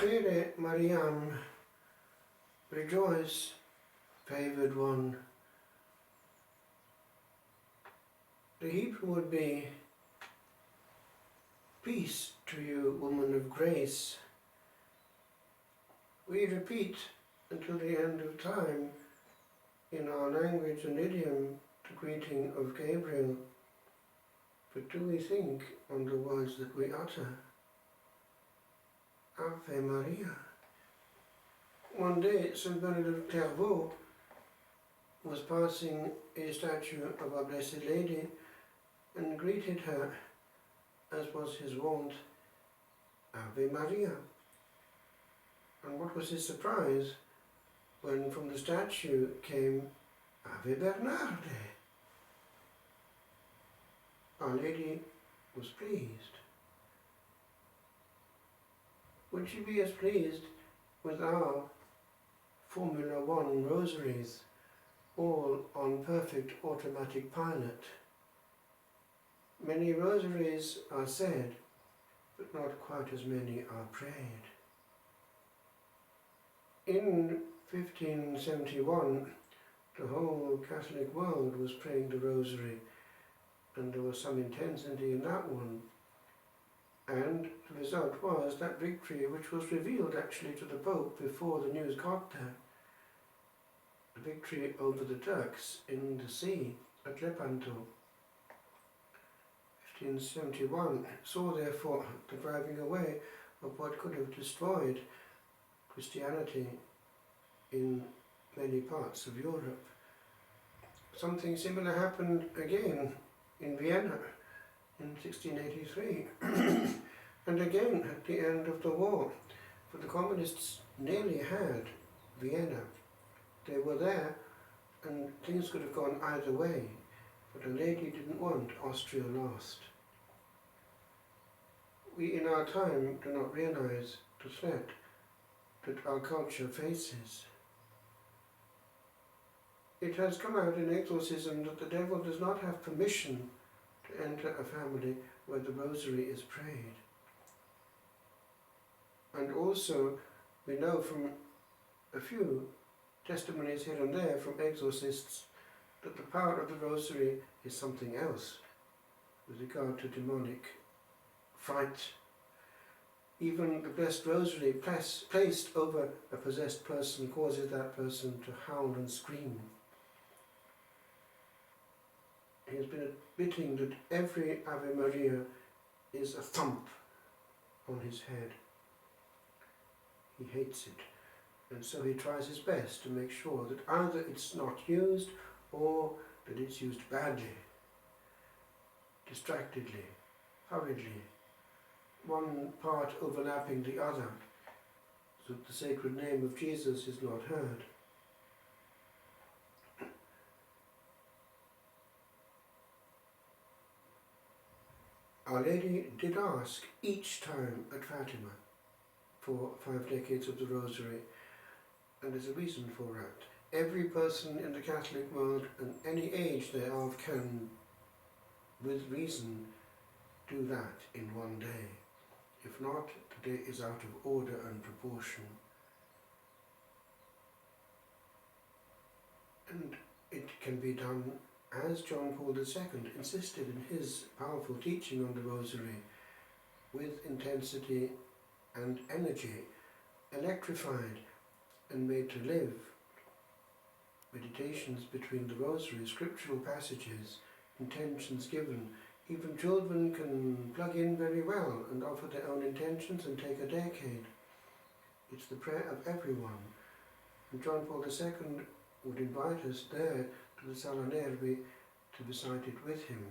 Crede Mariam, rejoice, favoured one. The Hebrew would be, peace to you, woman of grace. We repeat until the end of time in our language and idiom the greeting of Gabriel, but do we think on the words that we utter? Ave Maria. One day, Saint Bernard of Clairvaux was passing a statue of Our Blessed Lady and greeted her, as was his wont, Ave Maria. And what was his surprise when from the statue came Ave Bernarde. Our Lady was pleased. Would she be as pleased with our Formula One rosaries, all on perfect automatic pilot? Many rosaries are said, but not quite as many are prayed. In 1571, the whole Catholic world was praying the Rosary, and there was some intensity in that one. And the result was that victory, which was revealed actually to the Pope before the news got there, the victory over the Turks in the sea at Lepanto. 1571 saw therefore the driving away of what could have destroyed Christianity in many parts of Europe. Something similar happened again in Vienna in 1683 and again at the end of the war, for the communists nearly had Vienna. They were there and things could have gone either way, but Our Lady didn't want Austria lost. We in our time do not realize the threat that our culture faces. It has come out in exorcism that the devil does not have permission to enter a family where the Rosary is prayed. And also, we know from a few testimonies here and there from exorcists that the power of the Rosary is something else with regard to demonic fright. Even the Blessed Rosary placed over a possessed person causes that person to howl and scream. He has been admitting that every Ave Maria is a thump on his head. He hates it, and so he tries his best to make sure that either it's not used or that it's used badly, distractedly, hurriedly, one part overlapping the other, so that the sacred name of Jesus is not heard. Our Lady did ask each time at Fatima for 5 decades of the Rosary, and there's a reason for that. Every person in the Catholic world, and any age thereof, can, with reason, do that in one day. If not, the day is out of order and proportion. And it can be done as John Paul II insisted in his powerful teaching on the Rosary, with intensity and energy, electrified and made to live. Meditations between the Rosary, scriptural passages, intentions given. Even children can plug in very well and offer their own intentions and take a decade. It's the prayer of everyone. And John Paul II would invite us there to the Sala Nervi to recite it with him.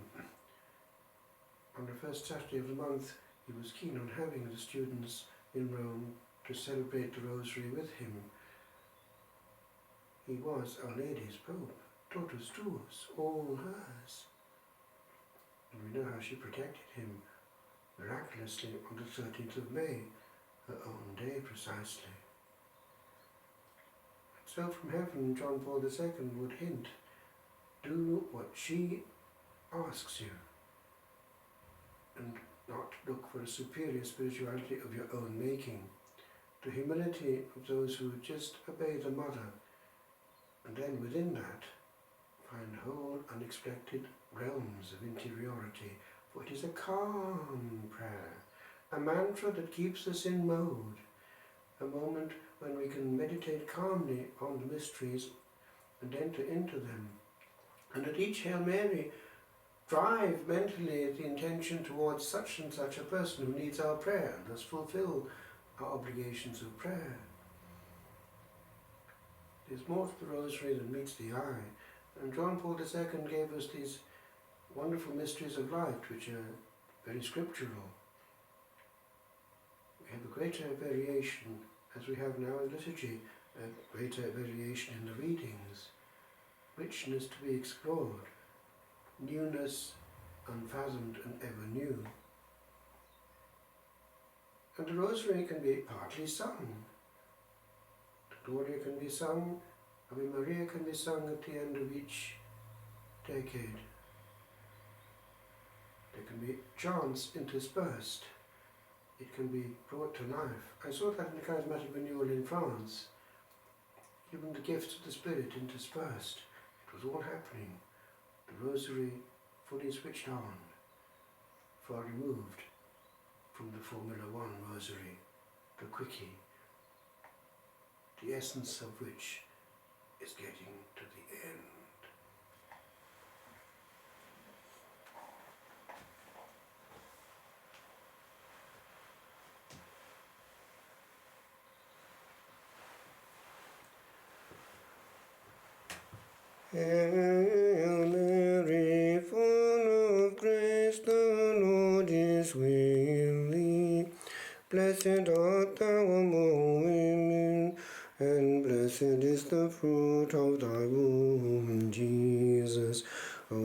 On the first Saturday of the month, he was keen on having the students in Rome to celebrate the Rosary with him. He was Our Lady's Pope, totus tuus, all hers. And we know how she protected him miraculously on the 13th of May, her own day precisely. So from heaven, John Paul II would hint, do what she asks you, and not look for a superior spirituality of your own making. the humility of those who just obey the Mother, and then within that find whole unexpected realms of interiority, for it is a calm prayer, a mantra that keeps us in mode, a moment when we can meditate calmly on the mysteries and enter into them. And at each Hail Mary, drive mentally the intention towards such and such a person who needs our prayer, and thus fulfill our obligations of prayer. There's more to the Rosary than meets the eye, and John Paul II gave us these wonderful mysteries of light, which are very scriptural. We have a greater variation, as we have now in liturgy, a greater variation in the readings, richness to be explored, newness unfathomed and ever new. And the Rosary can be partly sung. The Gloria can be sung, Ave Maria can be sung at the end of each decade. There can be chants interspersed. It can be brought to life. I saw that in the Charismatic Renewal in France. Even the gifts of the Spirit interspersed. It was all happening. The Rosary fully switched on, far removed from the Formula One Rosary, the quickie, the essence of which is getting to the end. Hail Mary, full of grace, the Lord is with thee. Blessed art thou among women, and blessed is the fruit of thy womb, Jesus. O